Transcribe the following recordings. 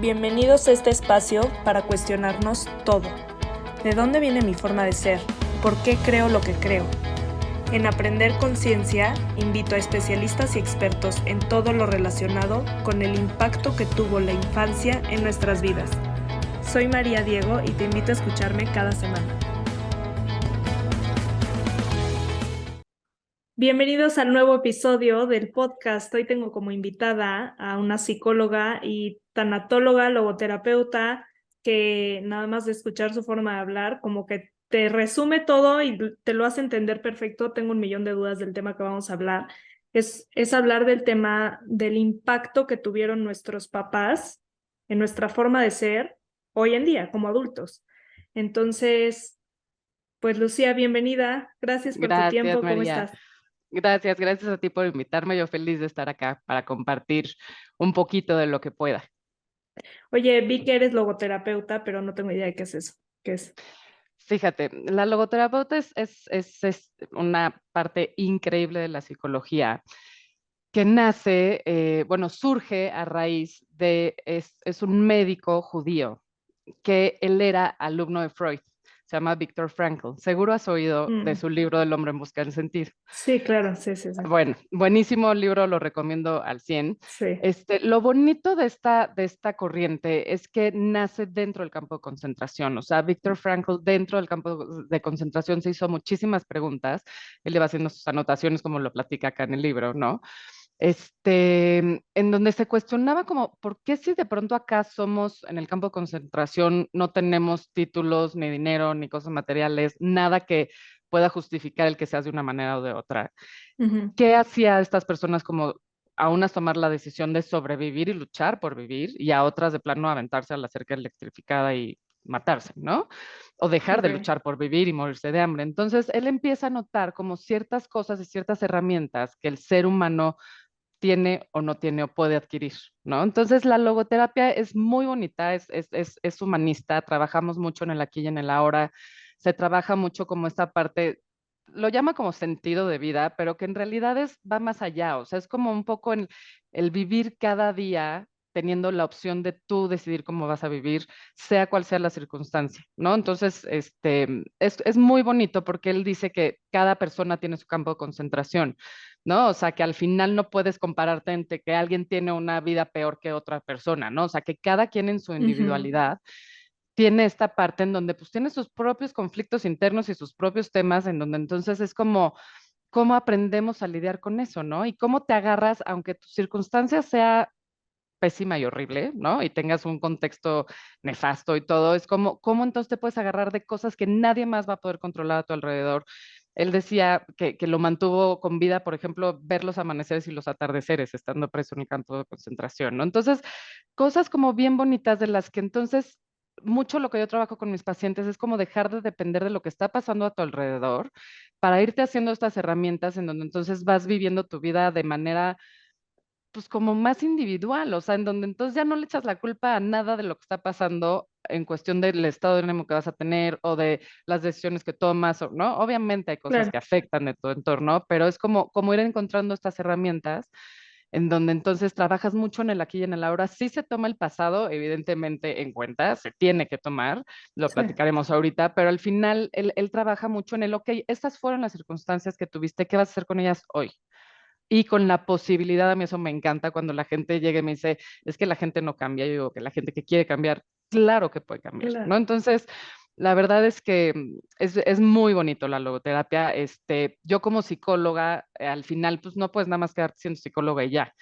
Bienvenidos a este espacio para cuestionarnos todo. ¿De dónde viene mi forma de ser? ¿Por qué creo lo que creo? En Aprender Conciencia, invito a especialistas y expertos en todo lo relacionado con el impacto que tuvo la infancia en nuestras vidas. Soy María Diego y te invito a escucharme cada semana. Bienvenidos al nuevo episodio del podcast. Hoy tengo como invitada a una psicóloga y tanatóloga, logoterapeuta, que nada más de escuchar su forma de hablar, como que te resume todo y te lo hace entender perfecto. Tengo un millón de dudas del tema que vamos a hablar. Es hablar del tema del impacto que tuvieron nuestros papás en nuestra forma de ser hoy en día como adultos. Entonces, pues Lucía, bienvenida. Gracias por tu Gracias, tiempo. ¿Cómo María. estás? Gracias a ti por invitarme. Yo feliz de estar acá para compartir un poquito de lo que pueda. Oye, vi que eres logoterapeuta, pero no tengo idea de qué es eso. ¿Qué es? Fíjate, la logoterapeuta es una parte increíble de la psicología que nace, surge a raíz es un médico judío que él era alumno de Freud. Se llama Viktor Frankl. Seguro has oído de su libro del hombre en busca del sentido. Sí, claro, sí. Bueno, buenísimo libro, lo recomiendo al 100. Sí. Lo bonito de esta corriente es que nace dentro del campo de concentración. O sea, Viktor Frankl dentro del campo de concentración se hizo muchísimas preguntas. Él iba haciendo sus anotaciones como lo platica acá en el libro, ¿no? En donde se cuestionaba como, ¿por qué si de pronto acá somos en el campo de concentración, no tenemos títulos, ni dinero, ni cosas materiales, nada que pueda justificar el que seas de una manera o de otra? Ujú. ¿Qué hacía a estas personas como a unas tomar la decisión de sobrevivir y luchar por vivir y a otras de plano aventarse a la cerca electrificada y matarse, ¿no? O dejar de Ok. luchar por vivir y morirse de hambre. Entonces, él empieza a notar como ciertas cosas y ciertas herramientas que el ser humano tiene o no tiene o puede adquirir, ¿no? Entonces, la logoterapia es muy bonita, es humanista, trabajamos mucho en el aquí y en el ahora, se trabaja mucho como esta parte, lo llama como sentido de vida, pero que en realidad va más allá, o sea, es como un poco el vivir cada día teniendo la opción de tú decidir cómo vas a vivir, sea cual sea la circunstancia, ¿no? Entonces, es muy bonito porque él dice que cada persona tiene su campo de concentración, ¿no? O sea, que al final no puedes compararte entre que alguien tiene una vida peor que otra persona, ¿no? O sea, que cada quien en su Ujú. individualidad tiene esta parte en donde pues tiene sus propios conflictos internos y sus propios temas, en donde entonces es como cómo aprendemos a lidiar con eso, ¿no? Y cómo te agarras, aunque tu circunstancia sea pésima y horrible, ¿no? Y tengas un contexto nefasto y todo, es como, ¿cómo entonces te puedes agarrar de cosas que nadie más va a poder controlar a tu alrededor? Él decía que lo mantuvo con vida, por ejemplo, ver los amaneceres y los atardeceres estando preso en el campo de concentración, ¿no? Entonces, cosas como bien bonitas de las que entonces mucho lo que yo trabajo con mis pacientes es como dejar de depender de lo que está pasando a tu alrededor para irte haciendo estas herramientas en donde entonces vas viviendo tu vida de manera pues como más individual, o sea, en donde entonces ya no le echas la culpa a nada de lo que está pasando en cuestión del estado de ánimo que vas a tener o de las decisiones que tomas, o, ¿no? Obviamente hay cosas Claro. que afectan de tu entorno, pero es como ir encontrando estas herramientas en donde entonces trabajas mucho en el aquí y en el ahora. Sí se toma el pasado, evidentemente, en cuenta, se tiene que tomar, lo Sí. platicaremos ahorita, pero al final él trabaja mucho en el, ok, estas fueron las circunstancias que tuviste, ¿qué vas a hacer con ellas hoy? Y con la posibilidad, a mí eso me encanta cuando la gente llega y me dice, es que la gente no cambia, yo digo que la gente que quiere cambiar, claro que puede cambiar, ¿no? Claro. Entonces, la verdad es que es muy bonito la logoterapia. Yo como psicóloga, al final, pues no puedes nada más quedarte siendo psicóloga y ya.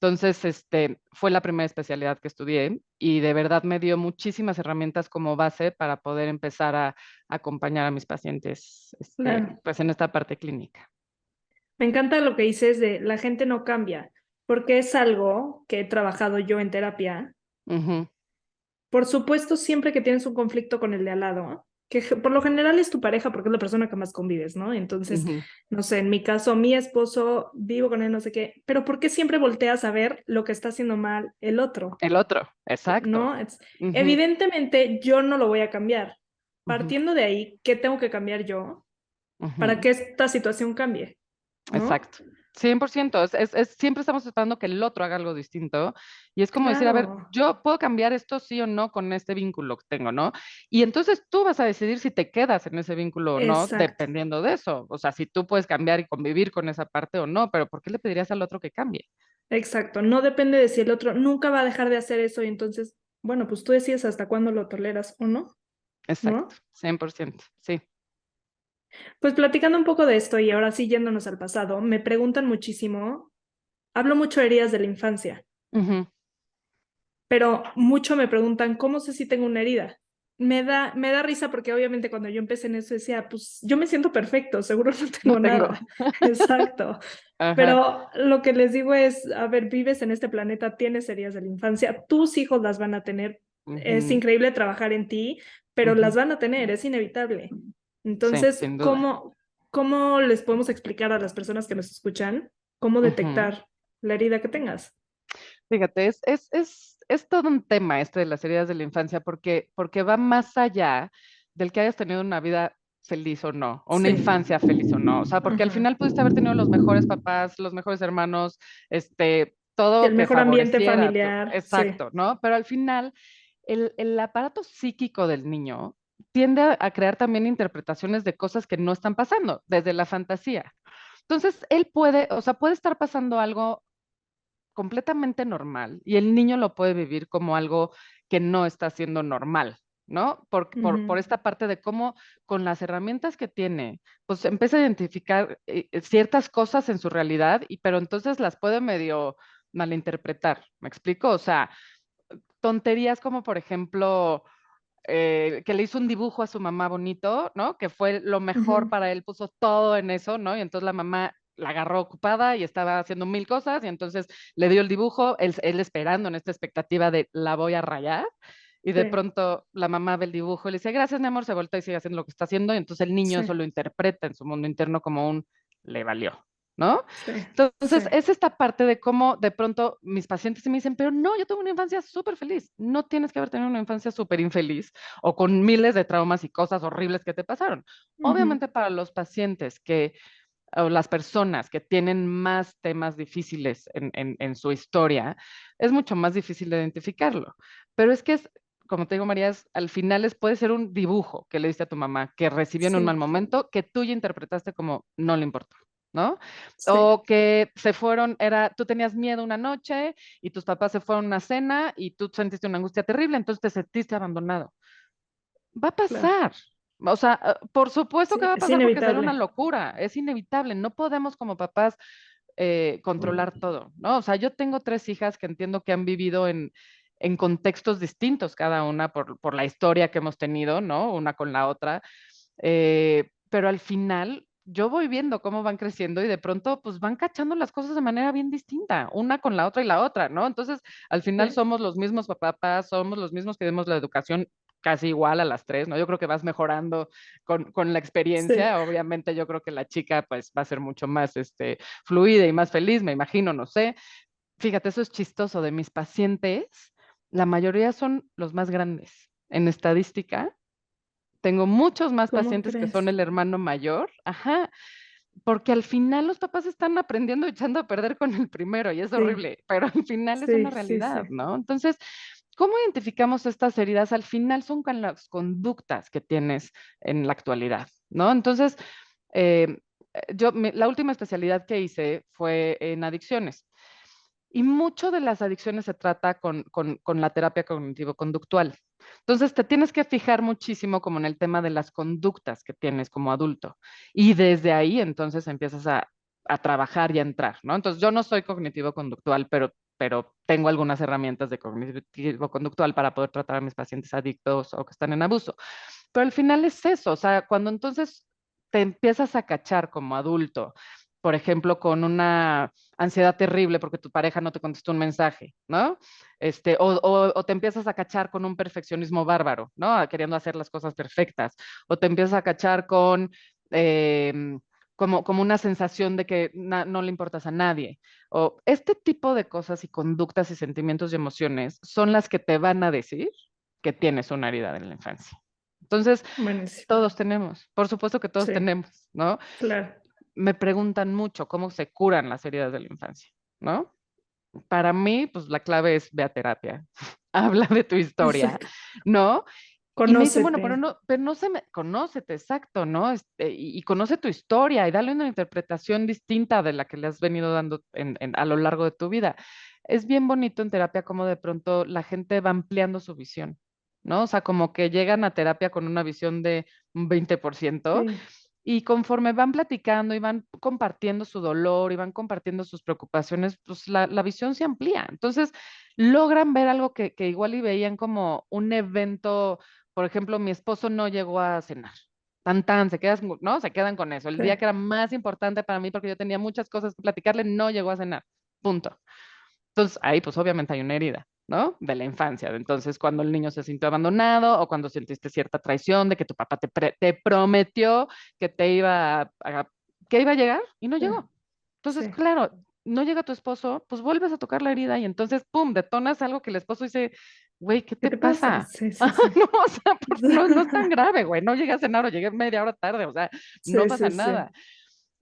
Entonces, fue la primera especialidad que estudié y de verdad me dio muchísimas herramientas como base para poder empezar a acompañar a mis pacientes, Claro. pues en esta parte clínica. Me encanta lo que dices de la gente no cambia, porque es algo que he trabajado yo en terapia. Ujú, Por supuesto, siempre que tienes un conflicto con el de al lado, que por lo general es tu pareja porque es la persona que más convives, ¿no? Entonces, ujú. no sé, en mi caso, mi esposo, vivo con él, no sé qué, pero ¿por qué siempre volteas a ver lo que está haciendo mal el otro? El otro, exacto. ¿No? Ujú, Evidentemente, yo no lo voy a cambiar. ujú, Partiendo de ahí, ¿qué tengo que cambiar yo para ujú. que esta situación cambie? ¿No? Exacto, 100%. Siempre estamos esperando que el otro haga algo distinto. Y es como decir, a ver, Claro, yo puedo cambiar esto sí o no con este vínculo que tengo, ¿no? Y entonces tú vas a decidir si te quedas en ese vínculo o no, exacto, dependiendo de eso. O sea, si tú puedes cambiar y convivir con esa parte o no, pero ¿por qué le pedirías al otro que cambie? exacto. No depende de si el otro nunca va a dejar de hacer eso y entonces, bueno, pues tú decides hasta cuándo lo toleras o no, Exacto, ¿no? 100%, sí. Pues platicando un poco de esto y ahora sí yéndonos al pasado, me preguntan muchísimo, hablo mucho de heridas de la infancia, Ujú. pero mucho me preguntan, ¿cómo sé si tengo una herida? Me da risa porque obviamente cuando yo empecé en eso decía, pues yo me siento perfecto, seguro no No tengo tengo. nada. Exacto. Ajá. Pero lo que les digo es, a ver, vives en este planeta, tienes heridas de la infancia, tus hijos las van a tener, es Ujú, increíble trabajar en ti, pero las ujú. van a tener, es inevitable. Sí, Entonces, sin duda. ¿cómo les podemos explicar a las personas que nos escuchan cómo Ujú. detectar la herida que tengas? Fíjate, es todo un tema este de las heridas de la infancia, porque va más allá del que hayas tenido una vida feliz o no, o una Sí. infancia feliz o no. O sea, porque al Ajá. final pudiste haber tenido los mejores papás, los mejores hermanos, todo El que mejor ambiente favoreciera, familiar, sí. exacto, ¿no? Pero al final, el aparato psíquico del niño tiende a crear también interpretaciones de cosas que no están pasando, desde la fantasía. Entonces, él puede, o sea, puede estar pasando algo completamente normal y el niño lo puede vivir como algo que no está siendo normal, ¿no? Por Ujú. esta parte de cómo con las herramientas que tiene, pues empieza a identificar ciertas cosas en su realidad, pero entonces las puede medio malinterpretar, ¿me explico? O sea, tonterías como por ejemplo que le hizo un dibujo a su mamá bonito, ¿no? Que fue lo mejor Ujú. para él, puso todo en eso, ¿no? Y entonces la mamá la agarró ocupada y estaba haciendo mil cosas y entonces le dio el dibujo, él esperando en esta expectativa de la voy a rayar. Y de Sí, pronto la mamá ve el dibujo y le dice, gracias, mi amor, se voltea y sigue haciendo lo que está haciendo. Y entonces el niño sí, eso lo interpreta en su mundo interno como un le valió, ¿no? sí, sí. Entonces, es esta parte de cómo de pronto mis pacientes me dicen, pero no, yo tuve una infancia súper feliz. No tienes que haber tenido una infancia súper infeliz o con miles de traumas y cosas horribles que te pasaron. Ujú. Obviamente para los pacientes o las personas que tienen más temas difíciles en su historia, es mucho más difícil de identificarlo. Pero es que como te digo, María, al final puede ser un dibujo que le diste a tu mamá, que recibió en un mal Sí, momento, que tú ya interpretaste como no le importó, ¿no? sí, O que tú tenías miedo una noche y tus papás se fueron a una cena y tú sentiste una angustia terrible, entonces te sentiste abandonado. Va a claro. pasar. O sea, por supuesto que Sí, va a es pasar porque será una inevitable. locura, es inevitable, no podemos como papás controlar todo, ¿no? O sea, yo tengo tres hijas que entiendo que han vivido en contextos distintos cada una por la historia que hemos tenido, ¿no? Una con la otra, pero al final yo voy viendo cómo van creciendo y de pronto pues van cachando las cosas de manera bien distinta, una con la otra y la otra, ¿no? Entonces, al final Sí, somos los mismos papás, somos los mismos que demos la educación casi igual a las tres, ¿no? Yo creo que vas mejorando con la sí. experiencia, obviamente yo creo que la chica pues va a ser mucho más fluida y más feliz, me imagino, no sé. Fíjate, eso es chistoso de mis pacientes, la mayoría son los más grandes. En estadística, tengo muchos más ¿Cómo pacientes que son crees? el hermano mayor, ajá, porque al final los papás están aprendiendo y echando a perder con el primero y es Sí, horrible, pero al final es una sí, sí, sí. realidad, ¿no? Entonces, ¿cómo identificamos estas heridas? Al final son con las conductas que tienes en la actualidad, ¿no? Entonces, eh, la última especialidad que hice fue en adicciones. Y mucho de las adicciones se trata con la terapia cognitivo-conductual. Entonces, te tienes que fijar muchísimo como en el tema de las conductas que tienes como adulto. Y desde ahí, entonces, empiezas a trabajar y a entrar, ¿no? Entonces, yo no soy cognitivo-conductual, pero tengo algunas herramientas de cognitivo-conductual para poder tratar a mis pacientes adictos o que están en abuso. Pero al final es eso, o sea, cuando entonces te empiezas a cachar como adulto, por ejemplo, con una ansiedad terrible porque tu pareja no te contestó un mensaje, ¿no? O te empiezas a cachar con un perfeccionismo bárbaro, ¿no? Queriendo hacer las cosas perfectas, o te empiezas a cachar con como una sensación de que no le importas a nadie, o este tipo de cosas y conductas y sentimientos y emociones son las que te van a decir que tienes una herida en la infancia. Entonces, Buenísimo. todos tenemos, por supuesto que todos Sí, tenemos, ¿no? claro. me preguntan mucho cómo se curan las heridas de la infancia, ¿no? Para mí, pues la clave es ve a terapia, habla de tu historia, Exacto. ¿no? Y me dicen, bueno, Conócete. pero no se me, conócete, exacto, ¿no? Y conoce tu historia y dale una interpretación distinta de la que le has venido dando a lo largo de tu vida. Es bien bonito en terapia como de pronto la gente va ampliando su visión, ¿no? O sea, como que llegan a terapia con una visión de un 20%. Sí, Y conforme van platicando y van compartiendo su dolor y van compartiendo sus preocupaciones, pues la visión se amplía. Entonces, logran ver algo que igual y veían como un evento. Por ejemplo, mi esposo no llegó a cenar. Tan, tan, ¿no? Se quedan con eso. El sí, día que era más importante para mí, porque yo tenía muchas cosas que platicarle, no llegó a cenar. Punto. Entonces, ahí pues obviamente hay una herida, ¿no? De la infancia. Entonces, cuando el niño se sintió abandonado o cuando sentiste cierta traición de que tu papá te prometió que te iba que iba a llegar y no sí, llegó. Entonces, sí. claro, no llega tu esposo, pues vuelves a tocar la herida y entonces, ¡pum!, detonas algo que el esposo dice, güey, ¿qué ¿Qué te te pasa? pasa? Sí, sí, sí. No, o sea, no es tan grave, güey, no llegué a cenar o llegué media hora tarde, o sea, no Sí, pasa sí, sí. nada.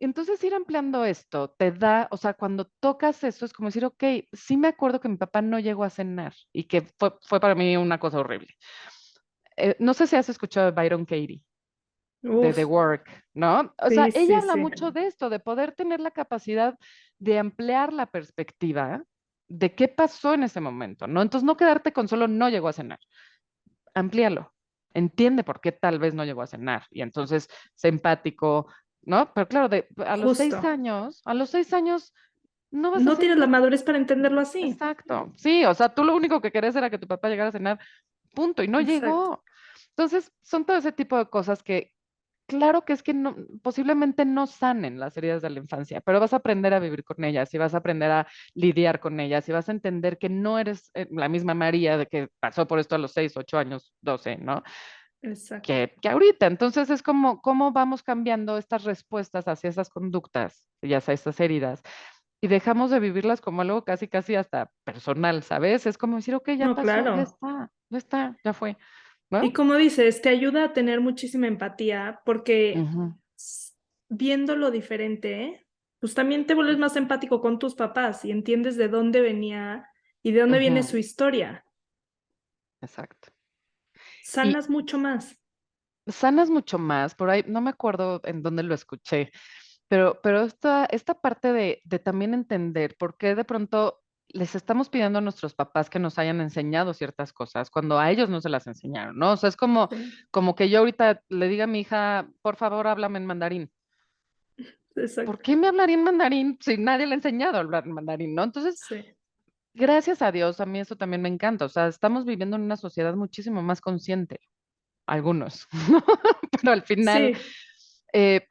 Entonces ir ampliando esto te da, o sea, cuando tocas eso es como decir, ok, sí me acuerdo que mi papá no llegó a cenar y que fue para mí una cosa horrible. No sé si has escuchado de Byron Katie, de The Uf, Work, ¿no? O sea, sí, ella sí, habla sí. mucho de esto, de poder tener la capacidad de ampliar la perspectiva de qué pasó en ese momento, ¿no? Entonces no quedarte con solo no llegó a cenar, amplíalo, entiende por qué tal vez no llegó a cenar y entonces sé empático, ¿no? Pero claro, Justo. a los 6 años no vas a No ser tienes la empático. madurez para entenderlo así. Exacto, sí, o sea, tú lo único que querés era que tu papá llegara a cenar, punto, y no Exacto. llegó. Entonces, son todo ese tipo de cosas que, claro que es que no, posiblemente no sanen las heridas de la infancia, pero vas a aprender a vivir con ellas y vas a aprender a lidiar con ellas y vas a entender que no eres la misma María de que pasó por esto a los 6, 8 años, 12, ¿no? Exacto. Que ahorita. Entonces es como cómo vamos cambiando estas respuestas hacia esas conductas y hacia esas heridas y dejamos de vivirlas como algo casi, casi hasta personal, ¿sabes? Es como decir, ok, ya No, pasó, claro. ya está, ya fue, ¿no? Y como dices, te ayuda a tener muchísima empatía porque Ujú, viéndolo diferente, pues también te vuelves más empático con tus papás y entiendes de dónde venía y de dónde viene ujú, su historia. exacto. Y Sanas mucho más. sanas mucho más, por ahí, no me acuerdo en dónde lo escuché, pero esta parte de también entender por qué de pronto les estamos pidiendo a nuestros papás que nos hayan enseñado ciertas cosas cuando a ellos no se las enseñaron, ¿no? O sea, es Sí, como que yo ahorita le diga a mi hija, por favor, háblame en mandarín. ¿Por exacto. qué me hablaría en mandarín si nadie le ha enseñado a hablar en mandarín, ¿no? Entonces, Sí, gracias a Dios, a mí eso también me encanta. O sea, estamos viviendo en una sociedad muchísimo más consciente, algunos, pero al final sí,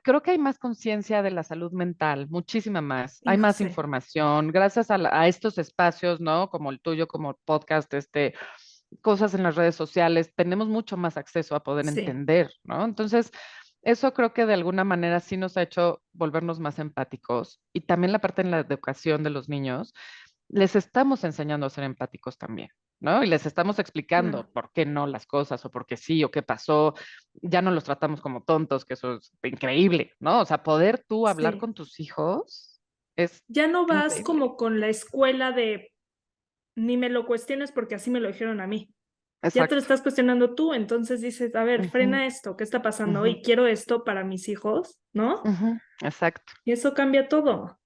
creo que hay más conciencia de la salud mental, muchísima más. Hay hijo, más sí, información, gracias a estos espacios, ¿no? Como el tuyo, como podcast, cosas en las redes sociales, tenemos mucho más acceso a poder sí, entender, ¿no? Entonces, eso creo que de alguna manera sí nos ha hecho volvernos más empáticos y también la parte en la educación de los niños, les estamos enseñando a ser empáticos también, ¿no? Y les estamos explicando claro. por qué no las cosas o por qué sí o qué pasó. Ya no los tratamos como tontos, que eso es increíble, ¿no? O sea, poder tú hablar Sí. con tus hijos es Ya no vas increíble. como con la escuela de ni me lo cuestiones porque así me lo dijeron a mí. Ya te lo Exacto. estás cuestionando tú, entonces dices, a ver, Ujú, frena esto, ¿qué está pasando ujú, hoy? Quiero esto para mis hijos, ¿no? ujú, exacto. Y eso cambia todo.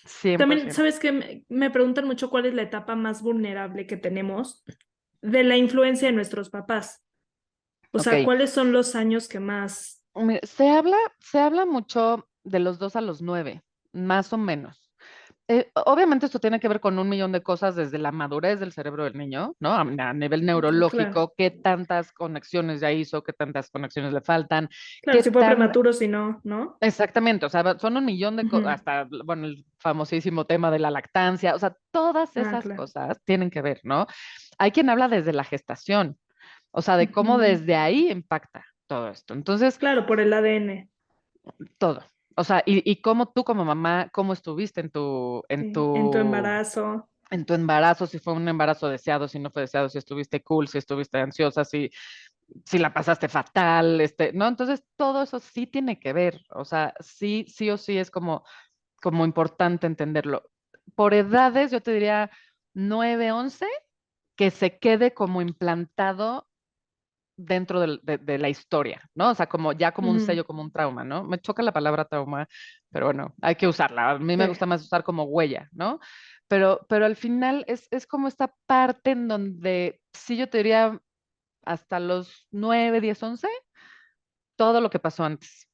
cien por También, ciento. ¿sabes qué? Me preguntan mucho cuál es la etapa más vulnerable que tenemos de la influencia de nuestros papás. O Ok. sea, ¿cuáles son los años que más? Mira, se habla mucho de los 2 a los 9, más o menos. Obviamente esto tiene que ver con un millón de cosas desde la madurez del cerebro del niño, ¿no? A nivel Claro, neurológico, qué tantas conexiones ya hizo, qué tantas conexiones le faltan, claro, qué si fue tan prematuro, si no, ¿no? exactamente, o sea, son un millón de cosas, Ujú. hasta, bueno, el famosísimo tema de la lactancia, o sea, todas Ah, esas claro. cosas tienen que ver, ¿no? Hay quien habla desde la gestación, o sea, de cómo Ujú. desde ahí impacta todo esto. Entonces, Claro, por el ADN. todo. O sea, y cómo tú como mamá, cómo estuviste en Sí. En tu tu embarazo. en tu embarazo, si fue un embarazo deseado, si no fue deseado, si estuviste cool, si estuviste ansiosa, si la pasaste fatal, ¿no? Entonces, todo eso sí tiene que ver, o sea, sí, sí o sí es como importante entenderlo. Por edades, yo te diría 9, 11, que se quede como implantado dentro de la historia, ¿no? O sea, como ya como un Ujú, sello, como un trauma, ¿no? Me choca la palabra trauma, pero bueno, hay que usarla. A mí sí, me gusta más usar como huella, ¿no? Pero al final es como esta parte en donde sí yo te diría hasta los 9, 10, 11, todo lo que pasó antes.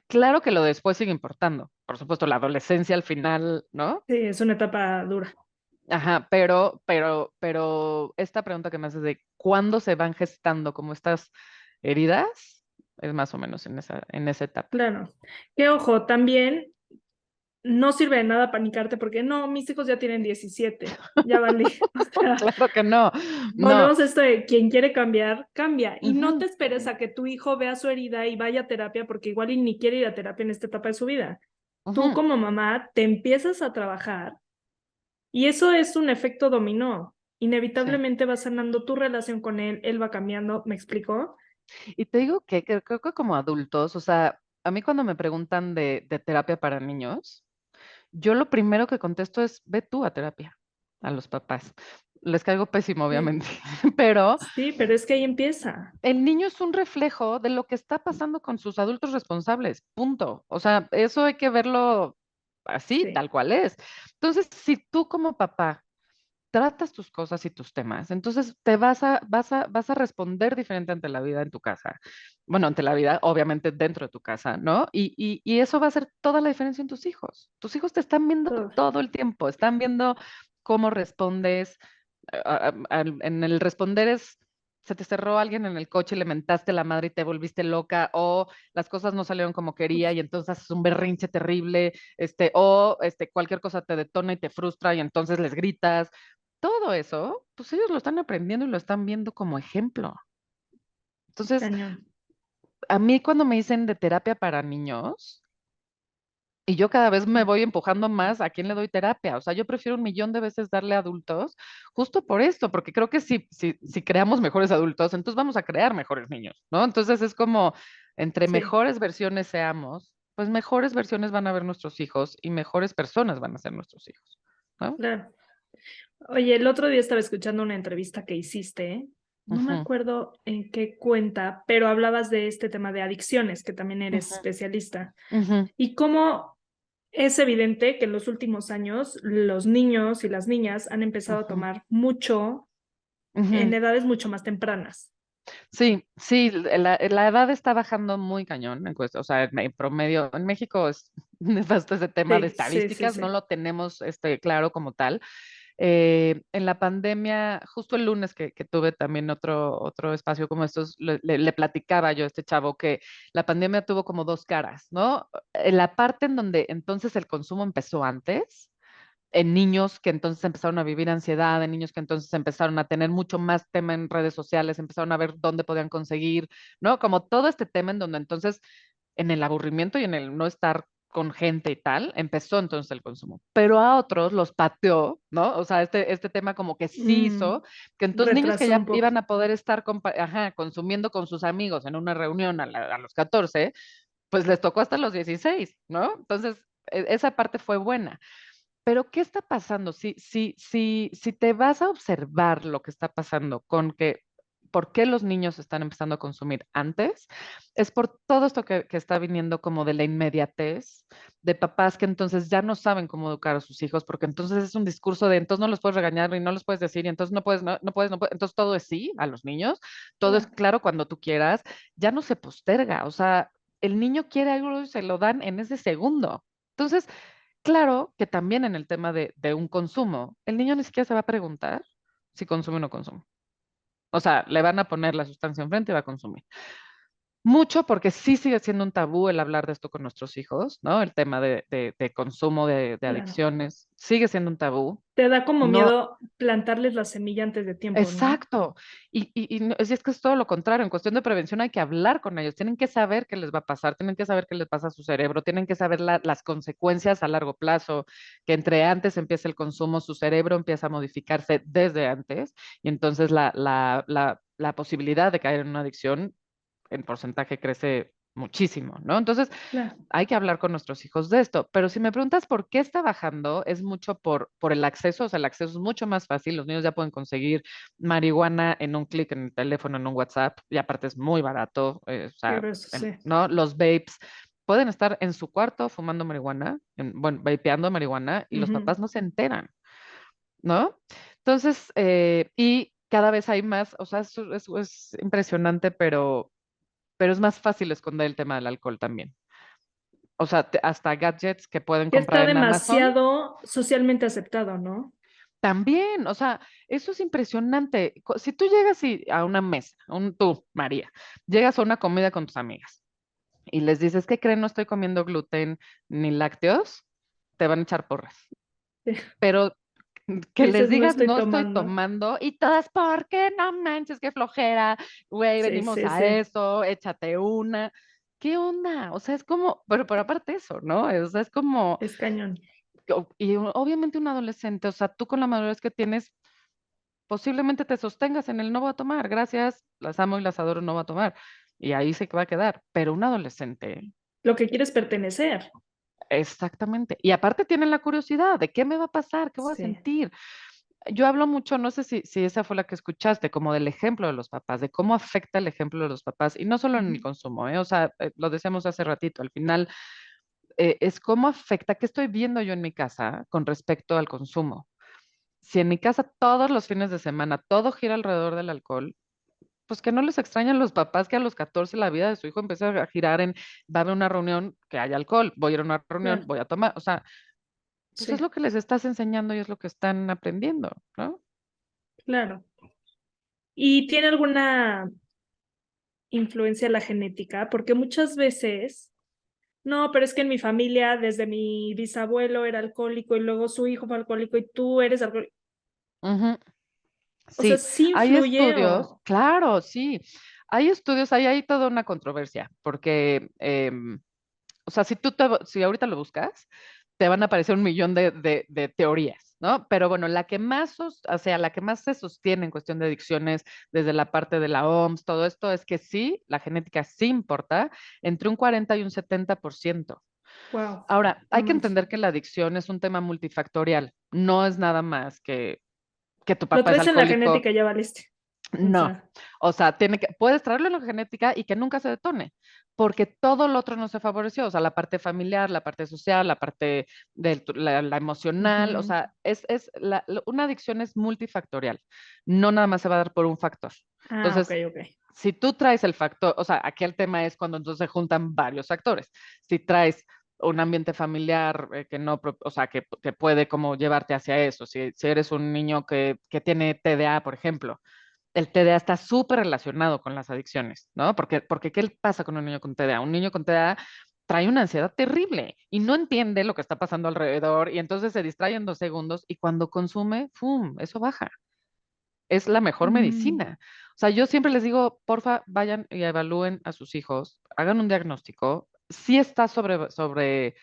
Claro que lo después sigue importando. Por supuesto, la adolescencia al final, ¿no? sí, es una etapa dura. Ajá, pero esta pregunta que me haces de cuándo se van gestando como estas heridas, es más o menos en esa etapa. Claro. Que ojo, también no sirve de nada panicarte porque no, mis hijos ya tienen 17, ya valí. O sea, Claro que no, no. volvemos a esto de quien quiere cambiar, cambia. Y no Ujú, te esperes a que tu hijo vea su herida y vaya a terapia porque igual y ni quiere ir a terapia en esta etapa de su vida. Tú ujú, como mamá te empiezas a trabajar y eso es un efecto dominó. sí. Inevitablemente va sanando tu relación con él va cambiando, ¿me explico? Y te digo que creo que como adultos, o sea, a mí cuando me preguntan de terapia para niños, yo lo primero que contesto es, ve tú a terapia, a los papás. Les caigo pésimo, Sí, obviamente, pero sí, pero es que ahí empieza. el niño es un reflejo de lo que está pasando con sus adultos responsables, punto. O sea, eso hay que verlo así, Sí, tal cual es. Entonces, si tú como papá tratas tus cosas y tus temas, entonces te vas a responder diferente ante la vida en tu casa. Bueno, ante la vida, obviamente dentro de tu casa, ¿no? Y eso va a hacer toda la diferencia en tus hijos. Tus hijos te están viendo todo. todo el tiempo, están viendo cómo respondes. En el responder es, se te cerró alguien en el coche y le mentaste la madre y te volviste loca, o las cosas no salieron como quería y entonces haces un berrinche terrible, o cualquier cosa te detona y te frustra y entonces les gritas. Todo eso, pues ellos lo están aprendiendo y lo están viendo como ejemplo. Entonces, Cañón. a mí cuando me dicen de terapia para niños, y yo cada vez me voy empujando más a quién le doy terapia, o sea, yo prefiero un millón de veces darle a adultos, justo por esto, porque creo que si creamos mejores adultos, entonces vamos a crear mejores niños, ¿no? Entonces es como, entre Sí, mejores versiones seamos, pues mejores versiones van a ver nuestros hijos y mejores personas van a ser nuestros hijos, ¿no? claro. Oye, el otro día estaba escuchando una entrevista que hiciste, ¿eh? No me Ujú, acuerdo en qué cuenta, pero hablabas de este tema de adicciones, que también eres ujú, especialista, ujú, y cómo es evidente que en los últimos años los niños y las niñas han empezado a ujú, tomar mucho en ujú. edades mucho más tempranas. Sí, sí, la edad está bajando muy cañón, o sea, en promedio, en México es nefasto ese tema de Sí, sí, sí, estadísticas, no sí. lo tenemos claro como tal. En la pandemia, justo el lunes que tuve también otro espacio como estos, le platicaba yo a este chavo que la pandemia tuvo como dos caras, ¿no? La parte en donde entonces el consumo empezó antes, en niños que entonces empezaron a vivir ansiedad, en niños que entonces empezaron a tener mucho más tema en redes sociales, empezaron a ver dónde podían conseguir, ¿no? Como todo este tema en donde entonces en el aburrimiento y en el no estar con gente y tal, empezó entonces el consumo. Pero a otros los pateó, ¿no? O sea, este tema como que sí Mm, hizo, que entonces niños que retrasó ya un poco. iban a poder estar consumiendo con sus amigos en una reunión a los 14, pues les tocó hasta los 16, ¿no? Entonces, esa parte fue buena. Pero, ¿qué está pasando? Si te vas a observar lo que está pasando con que, ¿por qué los niños están empezando a consumir antes? Es por todo esto que está viniendo como de la inmediatez, de papás que entonces ya no saben cómo educar a sus hijos, porque entonces es un discurso de entonces no los puedes regañar y no los puedes decir, y entonces no puedes, no, no puedes, no puedes, entonces todo es sí a los niños, todo es Claro. claro cuando tú quieras, ya no se posterga, o sea, el niño quiere algo y se lo dan en ese segundo. Entonces, claro que también en el tema de un consumo, el niño ni siquiera se va a preguntar si consume o no consume. O sea, le van a poner la sustancia enfrente y va a consumir. Mucho porque sí sigue siendo un tabú el hablar de esto con nuestros hijos, ¿no? El tema de consumo de Claro. adicciones sigue siendo un tabú. Te da como No, miedo plantarles la semilla antes de tiempo, ¿no? exacto. Es que es todo lo contrario. En cuestión de prevención hay que hablar con ellos. Tienen que saber qué les va a pasar, tienen que saber qué les pasa a su cerebro, tienen que saber las consecuencias a largo plazo, que entre antes empieza el consumo, su cerebro empieza a modificarse desde antes y entonces la posibilidad de caer en una adicción en porcentaje crece muchísimo, ¿no? Entonces, Claro. hay que hablar con nuestros hijos de esto. Pero si me preguntas por qué está bajando, es mucho por el acceso, o sea, el acceso es mucho más fácil. Los niños ya pueden conseguir marihuana en un clic en el teléfono, en un WhatsApp, y aparte es muy barato, o Qué sea, grueso, sí. ¿no? Los vapes pueden estar en su cuarto fumando marihuana, bueno, vapeando marihuana, y los Ujú. papás no se enteran, ¿no? Entonces, y cada vez hay más, o sea, es impresionante, pero es más fácil esconder el tema del alcohol también. O sea, hasta gadgets que pueden Ya comprar está en Amazon, demasiado socialmente aceptado, ¿no? también, o sea, eso es impresionante. Si tú llegas a una mesa, tú, María, llegas a una comida con tus amigas y les dices, ¿qué creen? No estoy comiendo gluten ni lácteos, te van a echar porras. Pero que les Dices, no digas, estoy no estoy tomando. tomando, y todas, ¿por qué no manches? Qué flojera, güey, Sí, venimos sí, a sí. eso, échate una. ¿Qué onda? O sea, es como, pero aparte eso, ¿no? O sea, es como, Es cañón. obviamente un adolescente, o sea, tú con la madurez que tienes, posiblemente te sostengas en el no voy a tomar, gracias, las amo y las adoro, no voy a tomar. Y ahí se va a quedar. Pero un adolescente, Lo que quieres pertenecer. exactamente. Y aparte tienen la curiosidad de qué me va a pasar, qué voy a Sí. sentir. Yo hablo mucho, no sé si esa fue la que escuchaste, como del ejemplo de los papás, de cómo afecta el ejemplo de los papás, y no solo en el Ujú. consumo, ¿eh? O sea, lo decíamos hace ratito, al final es cómo afecta, qué estoy viendo yo en mi casa con respecto al consumo. Si en mi casa todos los fines de semana todo gira alrededor del alcohol, pues que no les extrañan los papás que a los 14 la vida de su hijo empieza a girar en, va a haber una reunión que haya alcohol, voy a ir a una reunión, Claro, voy a tomar, o sea, pues es sí, lo que les estás enseñando y es lo que están aprendiendo, ¿no? claro. ¿Y tiene alguna influencia la genética? Porque muchas veces, no, pero es que en mi familia, desde mi bisabuelo era alcohólico y luego su hijo fue alcohólico y tú eres alcohólico. Ujú. O sea, Sí, sí hay influye estudios, o... claro, sí, hay estudios, hay toda una controversia, porque, o sea, si ahorita lo buscas, te van a aparecer un millón de teorías, ¿no? Pero bueno, o sea, la que más se sostiene en cuestión de adicciones desde la parte de la OMS, todo esto, es que sí, la genética sí importa, entre un 40 y un 70%. Wow, Ahora, no hay que manches. entender que la adicción es un tema multifactorial, no es nada más que tu Lo papá es traes en la alcohólico. genética, ya valiste. O No, sea, o sea, puedes traerlo en la genética y que nunca se detone, porque todo lo otro no se favoreció, o sea, la parte familiar, la parte social, la parte de la emocional, o ujú. sea, una adicción es multifactorial, no nada más se va a dar por un factor. Ah, ok, Entonces, ok. si tú traes el factor, o sea, aquí el tema es cuando entonces se juntan varios factores. Si traes un ambiente familiar que no, o sea, que puede como llevarte hacia eso, si eres un niño que tiene TDA, por ejemplo, el TDA está súper relacionado con las adicciones, ¿no? Porque ¿qué pasa con un niño con TDA? Un niño con TDA trae una ansiedad terrible y no entiende lo que está pasando alrededor y entonces se distrae en 2 segundos y cuando consume, ¡fum!, eso baja. Es la mejor Mm, medicina. O sea, yo siempre les digo, porfa, vayan y evalúen a sus hijos, hagan un diagnóstico. Sí está sobre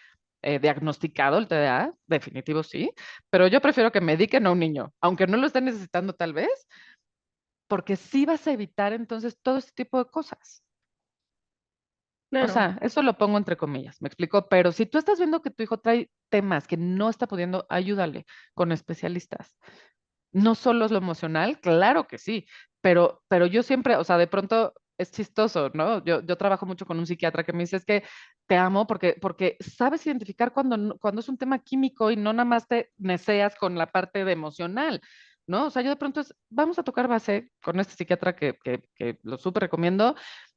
diagnosticado el TDA, definitivo sí, pero yo prefiero que mediquen a un niño, aunque no lo estén necesitando tal vez, porque sí vas a evitar entonces todo este tipo de cosas. O claro. sea, eso lo pongo entre comillas, me explico, pero si tú estás viendo que tu hijo trae temas que no está pudiendo, ayúdale con especialistas. No solo es lo emocional, claro que sí, pero yo siempre, o sea, de pronto es chistoso, ¿no? Yo trabajo mucho con un psiquiatra que me dice, es que te amo porque sabes identificar cuando es un tema químico y no nada más te neceas con la parte de emocional, ¿no? O sea, yo de pronto vamos a tocar base con este psiquiatra que lo súper recomiendo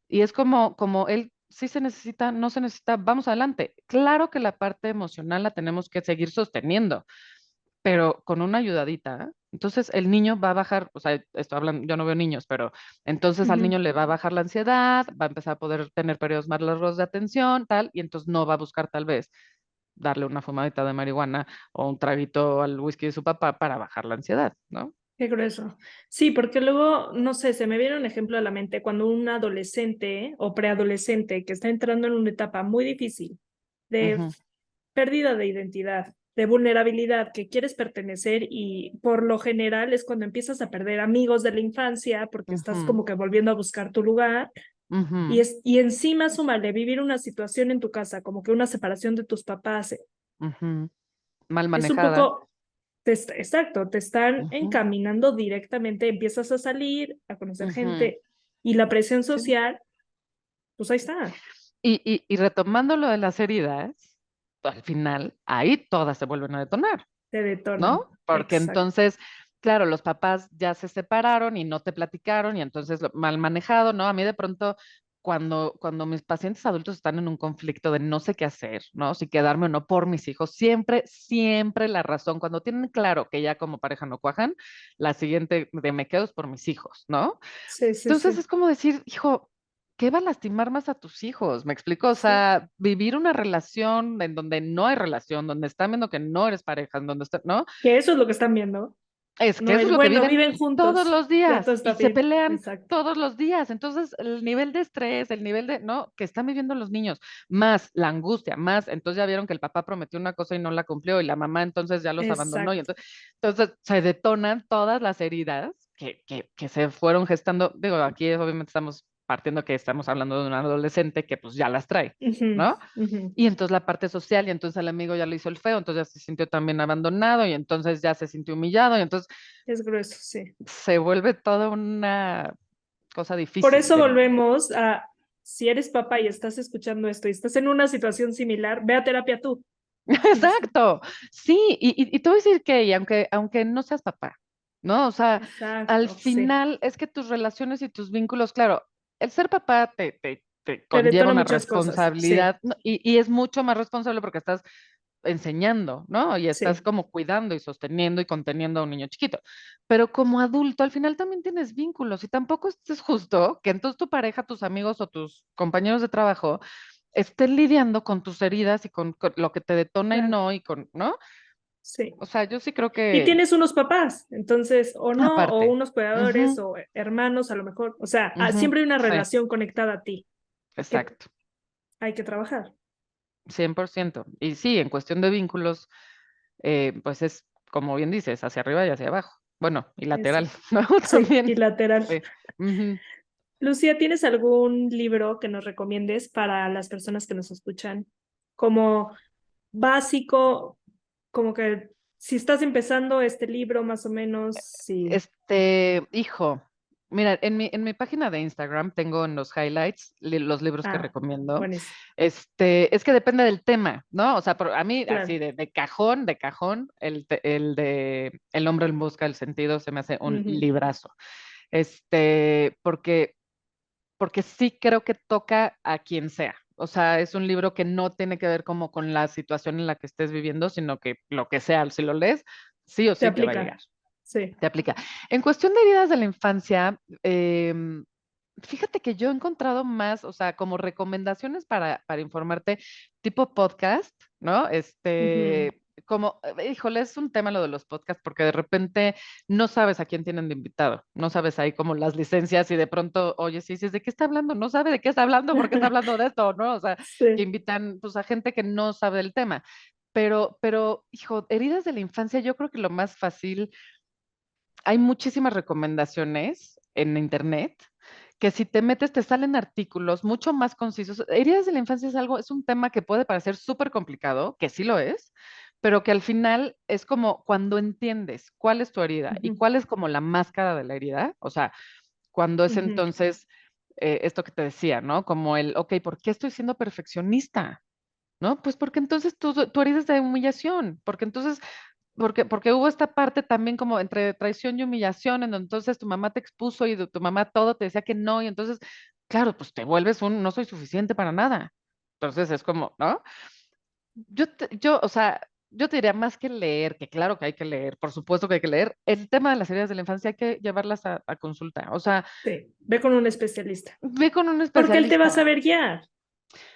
y es como él sí se necesita, no se necesita, vamos adelante. Claro que la parte emocional la tenemos que seguir sosteniendo, pero con una ayudadita, entonces el niño va a bajar, o sea, esto hablan, yo no veo niños, pero entonces al Ujú. niño le va a bajar la ansiedad, va a empezar a poder tener periodos más largos de atención, tal, y entonces no va a buscar tal vez darle una fumadita de marihuana o un traguito al whisky de su papá para bajar la ansiedad, ¿no? Qué grueso. Sí, porque luego, no sé, se me viene un ejemplo a la mente cuando un adolescente o preadolescente que está entrando en una etapa muy difícil de Ujú, pérdida de identidad, de vulnerabilidad, que quieres pertenecer y por lo general es cuando empiezas a perder amigos de la infancia porque estás ujú, como que volviendo a buscar tu lugar ujú, y encima súmale vivir una situación en tu casa, como que una separación de tus papás, ujú. Mal es un manejada. poco exacto, te están Ujú, encaminando directamente, empiezas a salir, a conocer ujú. gente y la presión Sí. social, pues ahí está, Y retomando lo de las heridas, al final, ahí todas se vuelven a detonar, te detonan. ¿no? Porque Exacto. entonces, claro, los papás ya se separaron y no te platicaron y entonces mal manejado, ¿no? A mí de pronto, cuando mis pacientes adultos están en un conflicto de no sé qué hacer, ¿no? Si quedarme o no por mis hijos, siempre, siempre la razón, cuando tienen claro que ya como pareja no cuajan, la siguiente de me quedo es por mis hijos, ¿no? Sí, sí, Entonces sí, es como decir, hijo, ¿qué va a lastimar más a tus hijos? ¿Me explico? O sí. sea, vivir una relación en donde no hay relación, donde están viendo que no eres pareja, en donde está, ¿no? Que eso es lo que están viendo, Es que no eso es el, lo que bueno, viven viven todos juntos, los ya todo días y está se bien, pelean exacto. todos los días. Entonces, el nivel de estrés, el nivel de, ¿no? Que están viviendo los niños, más la angustia, más, entonces ya vieron que el papá prometió una cosa y no la cumplió y la mamá entonces ya los abandonó y Exacto. entonces se detonan todas las heridas que se fueron gestando. Digo, aquí obviamente estamos partiendo que estamos hablando de un adolescente que pues ya las trae, Ujú, ¿no? ujú. Y entonces la parte social, y entonces el amigo ya le hizo el feo, entonces ya se sintió también abandonado, y entonces ya se sintió humillado, y entonces Es grueso, sí. se vuelve toda una cosa Por difícil eso de lidiar. volvemos a, si eres papá y estás escuchando esto y estás en una situación similar, ve a terapia tú. Exacto, sí, y te voy a decir que, y aunque no seas papá, ¿no? O sea, al Exacto, sí. final es que tus relaciones y tus vínculos, claro, el ser papá te Te conlleva detona una muchas cosas, sí, responsabilidad, ¿no? Y es mucho más responsable porque estás enseñando, ¿no? Y estás sí, como cuidando y sosteniendo y conteniendo a un niño chiquito. Pero como adulto, al final también tienes vínculos y tampoco es justo que entonces tu pareja, tus amigos o tus compañeros de trabajo estén lidiando con tus heridas y con lo que te detona y claro, no, y con, ¿no? sí. O sea, yo sí creo Y que, tienes unos papás, entonces, o no, o aparte, unos cuidadores, ujú, o hermanos, a lo mejor. O sea, ujú, siempre hay una sí, relación conectada a ti que exacto, hay que trabajar. 100%. Y sí, en cuestión de vínculos, pues es, como bien dices, hacia arriba y hacia abajo. Bueno, y lateral, Exacto. ¿no? Sí, y También. lateral. Sí. Ujú. Lucía, ¿tienes algún libro que nos recomiendes para las personas que nos escuchan? Como básico, como que si estás empezando este libro, más o menos, sí. Hijo, mira, en mi página de Instagram tengo en los highlights los libros que Ah, recomiendo. buenísimo. Es que depende del tema, ¿no? O sea, a mí, así Claro. de cajón, el de El hombre en busca del sentido se me hace un Ujú, librazo. Porque sí creo que toca a quien sea. O sea, es un libro que no tiene que ver como con la situación en la que estés viviendo, sino que lo que sea, si lo lees, sí o te sí te va a aplica. llegar, Sí. te aplica. En cuestión de heridas de la infancia, fíjate que yo he encontrado más, o sea, como recomendaciones para informarte, tipo podcast, ¿no? Ujú. Como, híjole, es un tema lo de los podcasts, porque de repente no sabes a quién tienen de invitado, no sabes ahí como las licencias y de pronto, oye, sí, sí, ¿de qué está hablando? No sabe de qué está hablando, ¿por qué está hablando de esto? ¿No? O sea, que Sí. invitan pues a gente que no sabe del tema. Pero, hijo, heridas de la infancia, yo creo que lo más fácil, hay muchísimas recomendaciones en internet que si te metes te salen artículos mucho más concisos. Heridas de la infancia es un tema que puede parecer súper complicado, que sí lo es, pero que al final es como cuando entiendes cuál es tu herida y Ujú, cuál es como la máscara de la herida, o sea, cuando es ujú, entonces esto que te decía, ¿no? Como ok, ¿por qué estoy siendo perfeccionista? ¿No? Pues porque entonces tu herida es de humillación, porque entonces porque hubo esta parte también como entre traición y humillación, en donde entonces tu mamá te expuso y tu mamá todo te decía que no, y entonces, claro, pues te vuelves un no soy suficiente para nada. Entonces es como, ¿no? O sea, yo te diría más que leer, que claro que hay que leer, por supuesto que hay que leer, el tema de las heridas de la infancia hay que llevarlas a consulta, o sea, Sí, ve con un especialista, ve con un porque él te va a especialista. saber guiar.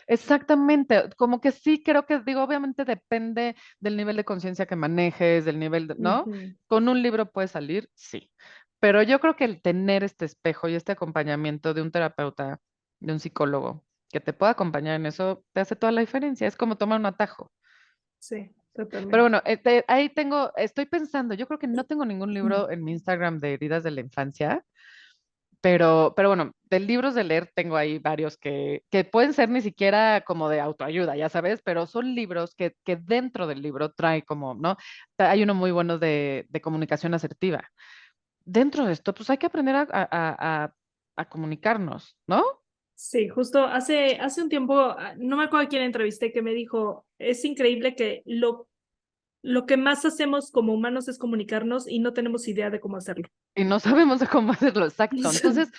Exactamente, como que sí creo que, digo, obviamente depende del nivel de conciencia que manejes, del nivel, ¿no? Ujú. Con un libro puede salir, sí, pero yo creo que el tener este espejo y este acompañamiento de un terapeuta, de un psicólogo, que te pueda acompañar en eso, te hace toda la diferencia, es como tomar un atajo. Sí, Pero totalmente. bueno, ahí tengo, estoy pensando, yo creo que no tengo ningún libro en mi Instagram de heridas de la infancia, pero bueno, de libros de leer tengo ahí varios que pueden ser ni siquiera como de autoayuda, ya sabes, pero son libros que dentro del libro trae como, ¿no? Hay uno muy bueno de comunicación asertiva. Dentro de esto, pues hay que aprender a comunicarnos, ¿no? Sí, justo hace un tiempo, no me acuerdo a quién entrevisté, que me dijo, es increíble que lo que más hacemos como humanos es comunicarnos y no tenemos idea de cómo hacerlo. Y no sabemos de cómo hacerlo, exacto. Entonces,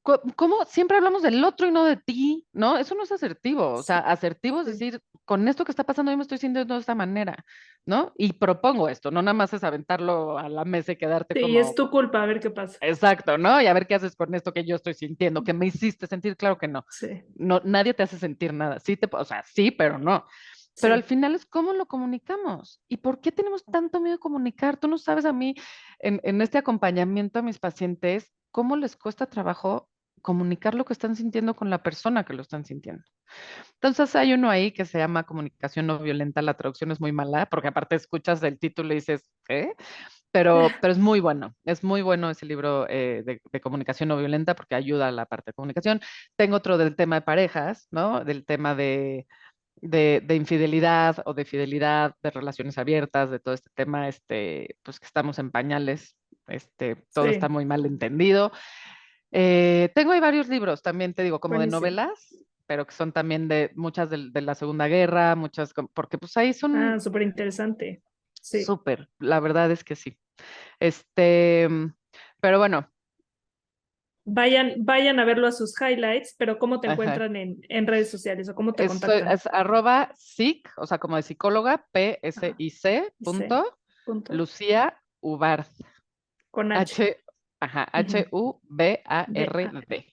¿cómo siempre hablamos del otro y no de ti? ¿No? Eso no es asertivo. O sea, Sí, asertivo es sí. decir, con esto que está pasando, yo me estoy sintiendo de esta manera, ¿no? Y propongo esto, no nada más es aventarlo a la mesa y quedarte Sí, es como, tu culpa, a ver qué pasa. exacto, ¿no? Y a ver qué haces con esto que yo estoy sintiendo, que me hiciste sentir, claro que no. Sí, No, nadie te hace sentir nada. Sí o sea, sí, pero no. Pero al sí. final es cómo lo comunicamos. ¿Y por qué tenemos tanto miedo de comunicar? Tú no sabes a mí, en este acompañamiento a mis pacientes, cómo les cuesta trabajo comunicar lo que están sintiendo con la persona que lo están sintiendo. Entonces hay uno ahí que se llama comunicación no violenta, la traducción es muy mala, porque aparte escuchas el título y dices, ¿qué? Pero es muy bueno ese libro de comunicación no violenta porque ayuda a la parte de comunicación. Tengo otro del tema de parejas, ¿no? Del tema de infidelidad o de fidelidad, de relaciones abiertas, de todo este tema, pues que estamos en pañales, todo está Sí, muy mal entendido. Tengo ahí varios libros, también te digo, como de buenísimo. novelas, pero que son también de muchas de la Segunda Guerra, muchas, porque pues ahí Ah, son súper interesante. Sí. súper, la verdad es que sí. Este, pero bueno, Vayan a verlo a sus highlights, pero ¿cómo te ajá. encuentran en redes sociales o cómo te contactan? Es arroba psic, o sea, como de psicóloga, Ajá, PSIC, dice, punto, punto, Lucía Ubard, con H. H, ajá, Ujú. De HUBARD.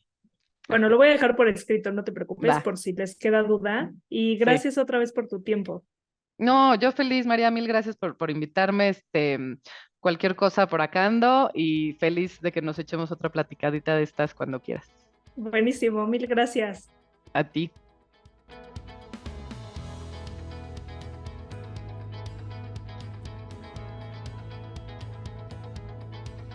Bueno, Ajá, lo voy a dejar por escrito, no te preocupes, va, por si les queda duda. Y sí. gracias otra vez por tu tiempo. No, yo feliz, María, mil gracias por invitarme. Cualquier cosa por acá ando y feliz de que nos echemos otra platicadita de estas cuando quieras. Buenísimo, mil gracias. A ti.